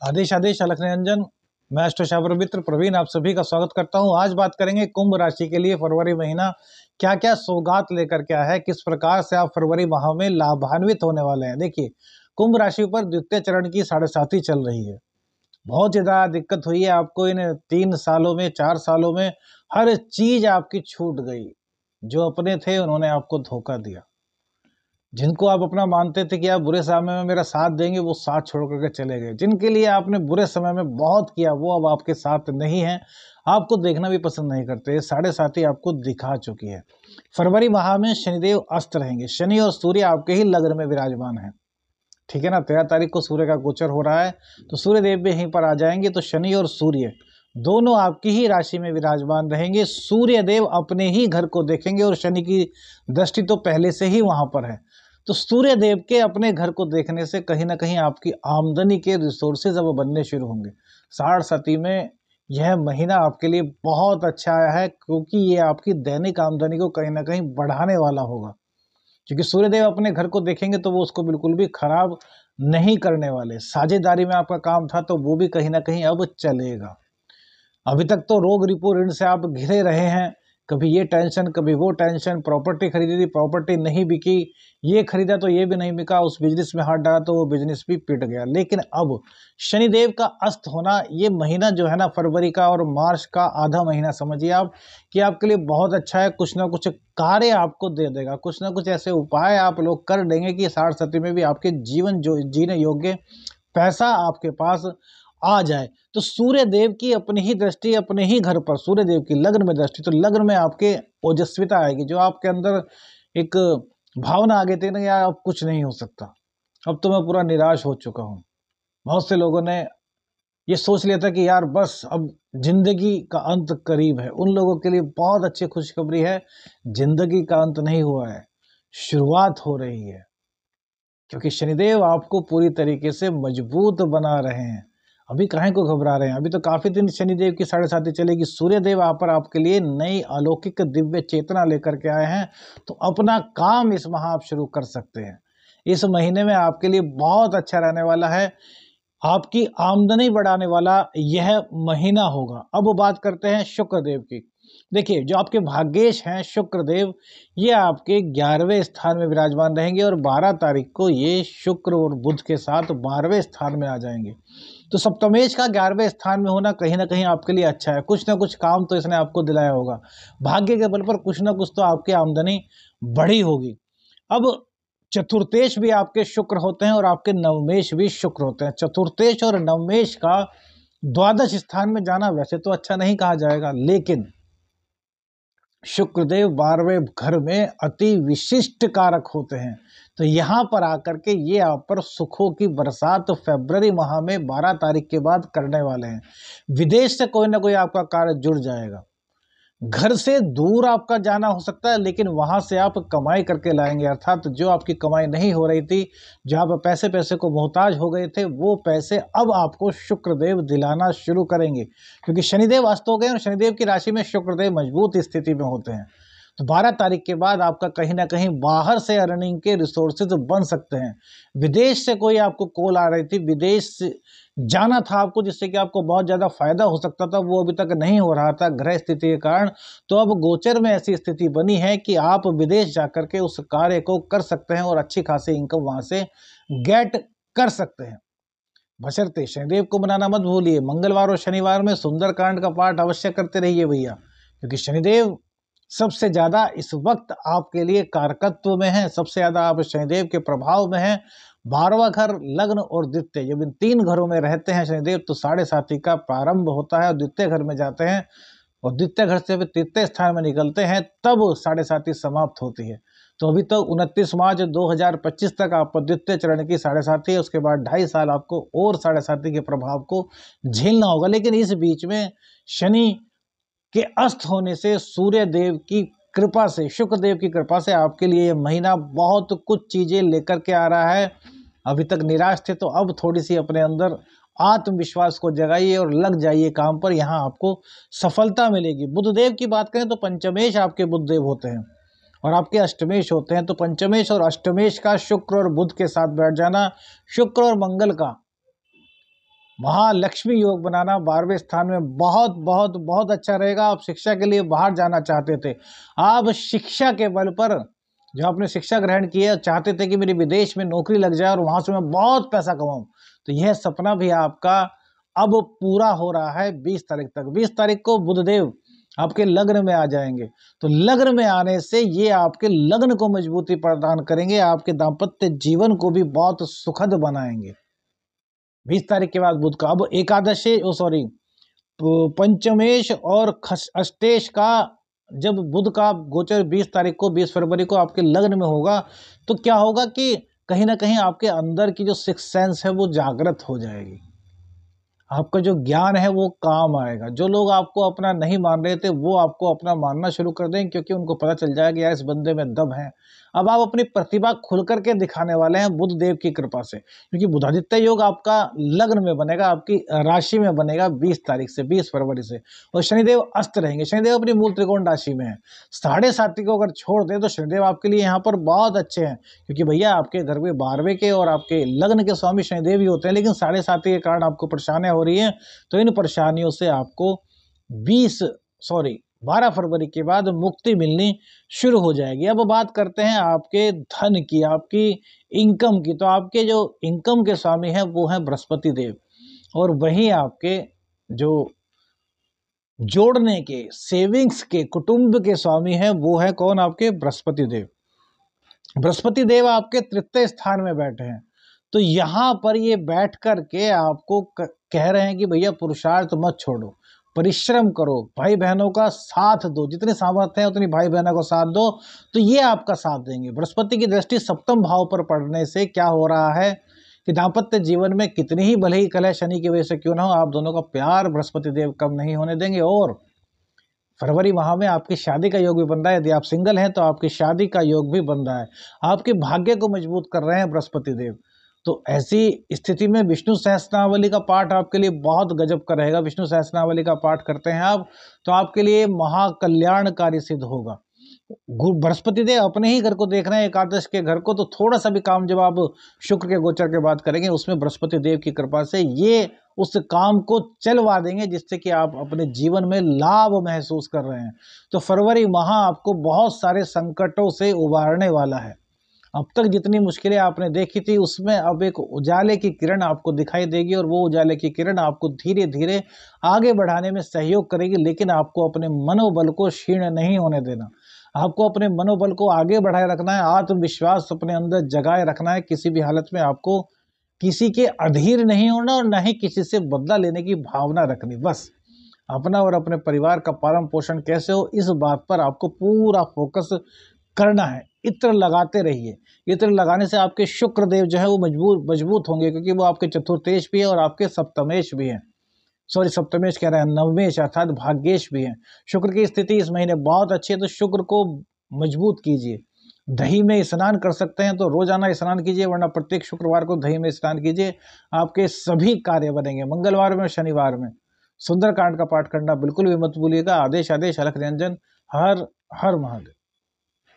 आदेश आदेश अलख निरंजन। मैं अष्टशास्त्र मित्र प्रवीण आप सभी का स्वागत करता हूं। आज बात करेंगे कुंभ राशि के लिए फरवरी महीना क्या क्या सौगात लेकर के आया है, किस प्रकार से आप फरवरी माह में लाभान्वित होने वाले हैं। देखिए, कुंभ राशि पर द्वितीय चरण की 7.5 चल रही है। बहुत ज़्यादा दिक्कत हुई है आपको इन 3 सालों में, 4 सालों में। हर चीज आपकी छूट गई। जो अपने थे उन्होंने आपको धोखा दिया। जिनको आप अपना मानते थे कि आप बुरे समय में मेरा साथ देंगे, वो साथ छोड़ करके चले गए। जिनके लिए आपने बुरे समय में बहुत किया, वो अब आपके साथ नहीं है, आपको देखना भी पसंद नहीं करते। 7.5 आपको दिखा चुकी है। फरवरी माह में शनिदेव अस्त रहेंगे। शनि और सूर्य आपके ही लग्न में विराजमान है, ठीक है ना। 13 तारीख को सूर्य का गोचर हो रहा है, तो सूर्य देव भी यहीं पर आ जाएंगे। तो शनि और सूर्य दोनों आपकी ही राशि में विराजमान रहेंगे। सूर्य देव अपने ही घर को देखेंगे और शनि की दृष्टि तो पहले से ही वहां पर है। तो सूर्य देव के अपने घर को देखने से कहीं ना कहीं आपकी आमदनी के रिसोर्सेज अब बनने शुरू होंगे। 7.5 में यह महीना आपके लिए बहुत अच्छा आया है, क्योंकि ये आपकी दैनिक आमदनी को कहीं ना कहीं बढ़ाने वाला होगा। क्योंकि सूर्यदेव अपने घर को देखेंगे तो वो उसको बिल्कुल भी खराब नहीं करने वाले। साझेदारी में आपका काम था तो वो भी कहीं ना कहीं अब चलेगा। अभी तक तो रोग रिपो ऋण से आप घिरे रहे हैं। कभी ये टेंशन, कभी वो टेंशन। प्रॉपर्टी खरीदी थी, प्रॉपर्टी नहीं बिकी। ये खरीदा तो ये भी नहीं बिका। उस बिजनेस में हाथ डाला तो वो बिजनेस भी पिट गया। लेकिन अब शनिदेव का अस्त होना, ये महीना जो है ना, फरवरी का और मार्च का आधा महीना समझिए आप कि आपके लिए बहुत अच्छा है। कुछ ना कुछ कार्य आपको दे देगा, कुछ ना कुछ ऐसे उपाय आप लोग कर देंगे कि 7.5 में भी आपके जीवन जो जीने योग्य पैसा आपके पास आ जाए। तो सूर्य देव की अपनी ही दृष्टि अपने ही घर पर, सूर्य देव की लग्न में दृष्टि, तो लग्न में आपके ओजस्विता आएगी। जो आपके अंदर एक भावना आ गई थी ना, यार अब कुछ नहीं हो सकता, अब तो मैं पूरा निराश हो चुका हूँ। बहुत से लोगों ने ये सोच लिया था कि यार बस अब जिंदगी का अंत करीब है। उन लोगों के लिए बहुत अच्छी खुशखबरी है, जिंदगी का अंत नहीं हुआ है, शुरुआत हो रही है। क्योंकि शनिदेव आपको पूरी तरीके से मजबूत बना रहे हैं। अभी काहे को घबरा रहे हैं? अभी तो काफी दिन शनिदेव की 7.5 चलेगी। सूर्यदेव आप पर आपके लिए नई अलौकिक दिव्य चेतना लेकर के आए हैं। तो अपना काम इस माह आप शुरू कर सकते हैं। इस महीने में आपके लिए बहुत अच्छा रहने वाला है। आपकी आमदनी बढ़ाने वाला यह महीना होगा। अब बात करते हैं शुक्रदेव की। देखिए, जो आपके भाग्येश हैं शुक्रदेव, ये आपके 11वें स्थान में विराजमान रहेंगे और 12 तारीख को ये शुक्र और बुध के साथ 12वें स्थान में आ जाएंगे। तो सप्तमेश का 11वें स्थान में होना कहीं ना कहीं आपके लिए अच्छा है। कुछ ना कुछ काम तो इसने आपको दिलाया होगा। भाग्य के बल पर कुछ ना कुछ तो आपकी आमदनी बढ़ी होगी। अब चतुर्थेश भी आपके शुक्र होते हैं और आपके नवमेश भी शुक्र होते हैं। चतुर्थेश और नवमेश का द्वादश स्थान में जाना वैसे तो अच्छा नहीं कहा जाएगा, लेकिन शुक्रदेव 12वें घर में अति विशिष्ट कारक होते हैं। तो यहाँ पर आकर के ये आप पर सुखों की बरसात फरवरी माह में 12 तारीख के बाद करने वाले हैं। विदेश से कोई ना कोई आपका कार्य जुड़ जाएगा। घर से दूर आपका जाना हो सकता है, लेकिन वहां से आप कमाई करके लाएंगे। अर्थात जो आपकी कमाई नहीं हो रही थी, जो आप पैसे पैसे को मोहताज हो गए थे, वो पैसे अब आपको शुक्रदेव दिलाना शुरू करेंगे। क्योंकि शनिदेव अस्त हो गए और शनिदेव की राशि में शुक्रदेव मजबूत स्थिति में होते हैं। तो 12 तारीख के बाद आपका कहीं ना कहीं बाहर से अर्निंग के रिसोर्सेज बन सकते हैं। विदेश से कोई आपको कॉल आ रही थी, विदेश से जाना था आपको, जिससे कि आपको बहुत ज़्यादा फायदा हो सकता था, वो अभी तक नहीं हो रहा था ग्रह स्थिति के कारण। तो अब गोचर में ऐसी स्थिति बनी है कि आप विदेश जाकर के उस कार्य को कर सकते हैं और अच्छी खासी इनकम वहां से गेट कर सकते हैं। बशर्ते शनिदेव को मनाना मत भूलिए। मंगलवार और शनिवार में सुंदरकांड का पाठ अवश्य करते रहिए भैया, क्योंकि शनिदेव सबसे ज्यादा इस वक्त आपके लिए कारकत्व में है। सबसे ज्यादा आप शनिदेव के प्रभाव में हैं। 12वां घर, लग्न और द्वितीय, जब इन 3 घरों में रहते हैं शनिदेव, तो 7.5 का प्रारंभ होता है और द्वितीय घर में जाते हैं और द्वितीय घर से वे तृतीय स्थान में निकलते हैं, तब 7.5 समाप्त होती है। तो अभी तो 29 मार्च 2025 तक आप द्वितीय चरण की 7.5 है। उसके बाद 2.5 साल आपको और 7.5 के प्रभाव को झेलना होगा। लेकिन इस बीच में शनि के अस्त होने से, सूर्य देव की कृपा से, शुक्र देव की कृपा से आपके लिए ये महीना बहुत कुछ चीजें लेकर के आ रहा है। अभी तक निराश थे तो अब थोड़ी सी अपने अंदर आत्मविश्वास को जगाइए और लग जाइए काम पर, यहाँ आपको सफलता मिलेगी। बुधदेव की बात करें तो पंचमेश आपके बुधदेव होते हैं और आपके अष्टमेश होते हैं। तो पंचमेश और अष्टमेश का शुक्र और बुध के साथ बैठ जाना, शुक्र और मंगल का महालक्ष्मी योग बनाना 12वें स्थान में बहुत बहुत बहुत अच्छा रहेगा। आप शिक्षा के लिए बाहर जाना चाहते थे, आप शिक्षा के बल पर जो आपने शिक्षा ग्रहण किया चाहते थे कि मेरी विदेश में नौकरी लग जाए और वहां से मैं बहुत पैसा कमाऊं, तो यह सपना भी आपका अब पूरा हो रहा है 20 तारीख तक। 20 तारीख को बुधदेव आपके लग्न में आ जाएंगे, तो लग्न में आने से ये आपके लग्न को मजबूती प्रदान करेंगे, आपके दाम्पत्य जीवन को भी बहुत सुखद बनाएंगे। 20 तारीख के बाद बुध का अब एकादशी पंचमेश और अष्टेश का जब बुध का गोचर 20 तारीख को 20 फरवरी को आपके लग्न में होगा, तो क्या होगा कि कहीं ना कहीं आपके अंदर की जो सिक्स सेंस है वो जागृत हो जाएगी, आपका जो ज्ञान है वो काम आएगा। जो लोग आपको अपना नहीं मान रहे थे वो आपको अपना मानना शुरू कर देंगे, क्योंकि उनको पता चल जाएगा यार इस बंदे में दम है। अब आप अपनी प्रतिभा खुल करके दिखाने वाले हैं बुध देव की कृपा से, क्योंकि बुधादित्य योग आपका लग्न में बनेगा, आपकी राशि में बनेगा 20 तारीख से 20 फरवरी से। और शनिदेव अस्त रहेंगे, शनिदेव अपनी मूल त्रिकोण राशि में है। 7.5 को अगर छोड़ दें तो शनिदेव आपके लिए यहाँ पर बहुत अच्छे हैं, क्योंकि भैया आपके घर में 12वें के और आपके लग्न के स्वामी शनिदेव ही होते हैं, लेकिन 7.5 के कारण आपको परेशानियां हो रही है। तो इन परेशानियों से आपको 12 फरवरी के बाद मुक्ति मिलनी शुरू हो जाएगी। अब बात करते हैं आपके धन की, आपकी इनकम की। तो आपके जो इनकम के स्वामी हैं वो हैं बृहस्पति देव, और वहीं आपके जो जोड़ने के, सेविंग्स के, कुटुंब के स्वामी हैं वो है कौन? आपके बृहस्पति देव। बृहस्पति देव आपके तृतीय स्थान में बैठे हैं, तो यहाँ पर ये बैठ करके आपको कह रहे हैं कि भैया पुरुषार्थ मत छोड़ो, परिश्रम करो, भाई बहनों का साथ दो, जितने सामर्थ्य है उतनी भाई बहनों को साथ दो, तो ये आपका साथ देंगे। बृहस्पति की दृष्टि सप्तम भाव पर पड़ने से क्या हो रहा है कि दाम्पत्य जीवन में कितनी ही भले ही कलह शनि की वजह से क्यों ना हो, आप दोनों का प्यार बृहस्पति देव कम नहीं होने देंगे। और फरवरी माह में आपकी शादी का योग भी बन रहा है, यदि आप सिंगल हैं तो आपकी शादी का योग भी बन रहा है। आपके भाग्य को मजबूत कर रहे हैं बृहस्पति देव। तो ऐसी स्थिति में विष्णु सहस्त्रनावली का पाठ आपके लिए बहुत गजब का रहेगा। विष्णु सहस्त्रनावली का पाठ करते हैं आप तो आपके लिए महाकल्याणकारी सिद्ध होगा। बृहस्पति देव अपने ही घर को देख रहे हैं, एकादश के घर को, तो थोड़ा सा भी काम जब आप शुक्र के गोचर के बाद करेंगे उसमें बृहस्पति देव की कृपा से ये उस काम को चलवा देंगे, जिससे कि आप अपने जीवन में लाभ महसूस कर रहे हैं। तो फरवरी माह आपको बहुत सारे संकटों से उबारने वाला है। अब तक जितनी मुश्किलें आपने देखी थी उसमें अब एक उजाले की किरण आपको दिखाई देगी, और वो उजाले की किरण आपको धीरे धीरे आगे बढ़ाने में सहयोग करेगी। लेकिन आपको अपने मनोबल को क्षीण नहीं होने देना, आपको अपने मनोबल को आगे बढ़ाए रखना है, आत्मविश्वास अपने अंदर जगाए रखना है। किसी भी हालत में आपको किसी के अधीर नहीं होना और न ही किसी से बदला लेने की भावना रखनी। बस अपना और अपने परिवार का पालन पोषण कैसे हो इस बात पर आपको पूरा फोकस करना है। इत्र लगाते रहिए, इत्र लगाने से आपके शुक्र देव जो है वो मजबूत होंगे, क्योंकि वो आपके चतुर्थेश भी है और आपके सप्तमेश भी हैं। सप्तमेश कह रहे हैं, नवमेश अर्थात भाग्येश भी हैं। शुक्र की स्थिति इस महीने बहुत अच्छी है, तो शुक्र को मजबूत कीजिए। दही में स्नान कर सकते हैं तो रोजाना स्नान कीजिए, वरना प्रत्येक शुक्रवार को दही में स्नान कीजिए, आपके सभी कार्य बनेंगे। मंगलवार में, शनिवार में सुंदरकांड का पाठ करना बिल्कुल भी मत भूलिएगा। आदेश आदेश अलख निरंजन। हर हर महादेव।